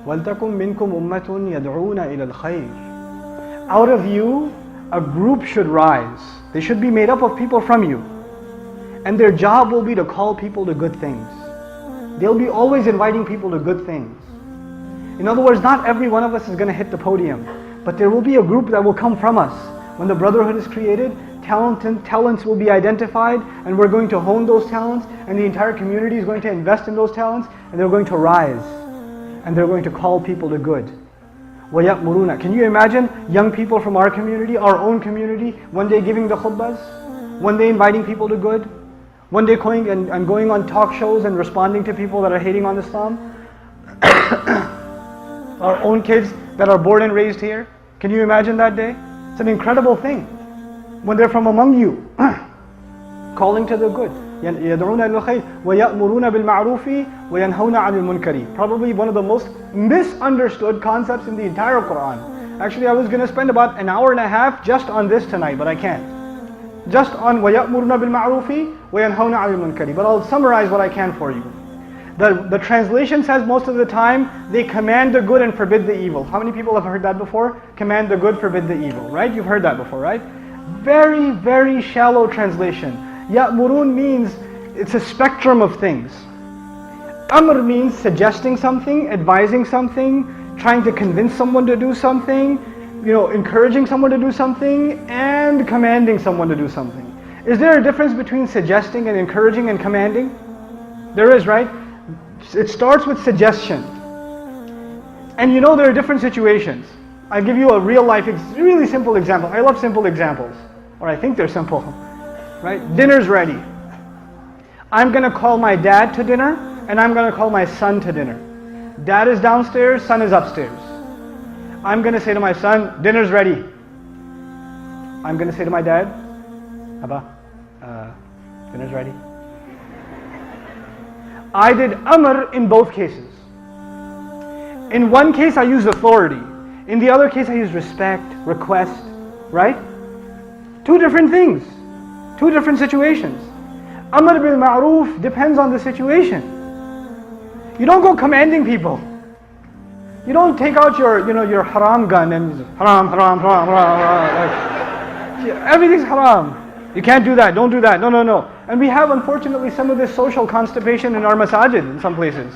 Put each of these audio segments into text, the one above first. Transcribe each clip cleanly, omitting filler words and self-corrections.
وَلْتَكُمْ مِنْكُمْ أُمَّةٌ يَدْعُونَ إِلَى الْخَيْرِ. Out of you, a group should rise. They should be made up of people from you. And their job will be to call people to good things. They'll be always inviting people to good things. In other words, not every one of us is going to hit the podium, but there will be a group that will come from us. When the brotherhood is created, talents will be identified, and we're going to hone those talents, and the entire community is going to invest in those talents, and they're going to rise, and they're going to call people to good. وَيَأْمُرُونَ. Can you imagine young people from our community, our own community, one day giving the khutbahs, one day inviting people to good, one day going and going on talk shows and responding to people that are hating on Islam? Our own kids that are born and raised here. Can you imagine that day? It's an incredible thing. When they're from among you, calling to the good. يَدْعُونَ إِلَى الْخَيْرِ وَيَأْمُرُونَ بِالْمَعْرُوفِ وَيَنْهَوْنَ عَنِ الْمُنْكَرِ. Probably one of the most misunderstood concepts in the entire Quran. Actually, I was going to spend about an hour and a half just on this tonight, but I can't. Just on وَيَأْمُرُونَ بِالْمَعْرُوفِ وَيَنْهَوْنَ عَنِ الْمُنْكَرِ. But I'll summarize what I can for you. The translation says most of the time, they command the good and forbid the evil. How many people have heard that before? Command the good, forbid the evil, right? You've heard that before, right? Very, very shallow translation. Ya'murun means, it's a spectrum of things. Amr means suggesting something, advising something, trying to convince someone to do something, encouraging someone to do something, and commanding someone to do something. Is there a difference between suggesting and encouraging and commanding? There is, right? It starts with suggestion. And there are different situations. I'll give you a real life, really simple example. I love simple examples. Or I think they're simple. Right? Dinner's ready. I'm going to call my dad to dinner, and I'm going to call my son to dinner. Dad is downstairs, son is upstairs. I'm going to say to my son, dinner's ready. I'm going to say to my dad, Abba, dinner's ready. I did amr in both cases. In one case I used authority. In the other case I used respect, request, right? Two different things. Two different situations. Amr bil ma'roof depends on the situation. You don't go commanding people. You don't take out your haram gun and haram, haram, haram, haram. Like, everything's haram. You can't do that, don't do that, no. And we have, unfortunately, some of this social constipation in our masajid in some places.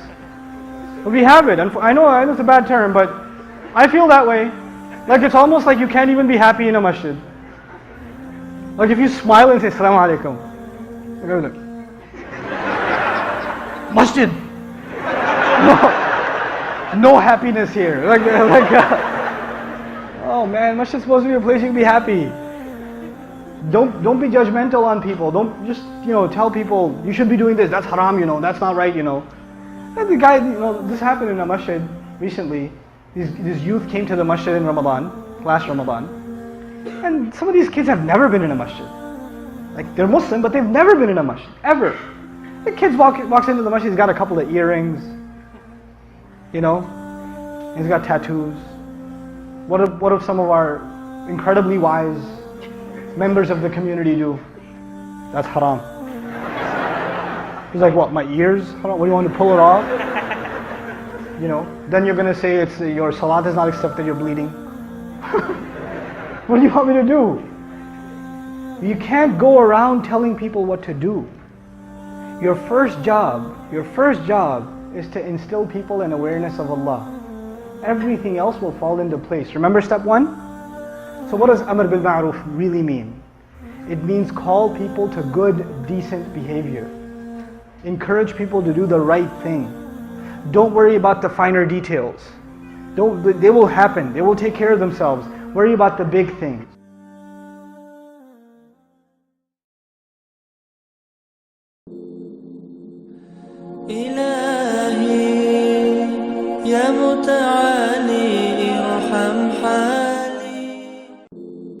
We have it, and I know it's a bad term, but I feel that way. Like it's almost like you can't even be happy in a masjid. Like if you smile and say, Assalamu alaikum. Masjid! No happiness here. Oh man, masjid's supposed to be a place you can be happy. Don't be judgmental on people. Don't just tell people you should be doing this. That's haram, that's not right, And the guy, this happened in a masjid recently. These youth came to the masjid in Ramadan, last Ramadan, and some of these kids have never been in a masjid. Like they're Muslim, but they've never been in a masjid ever. The kid walks into the masjid. He's got a couple of earrings, he's got tattoos. What if some of our incredibly wise members of the community do? That's haram. He's like, what, my ears? What do you want to pull it off? Then you're going to say your salat is not accepted, you're bleeding. What do you want me to do? You can't go around telling people what to do. Your first job is to instill people in awareness of Allah. Everything else will fall into place. Remember step 1? So what does Amr bil Ma'ruf really mean? It means call people to good, decent behavior. Encourage people to do the right thing. Don't worry about the finer details. They will happen. They will take care of themselves. Worry about the big things. إلهي يا متعالي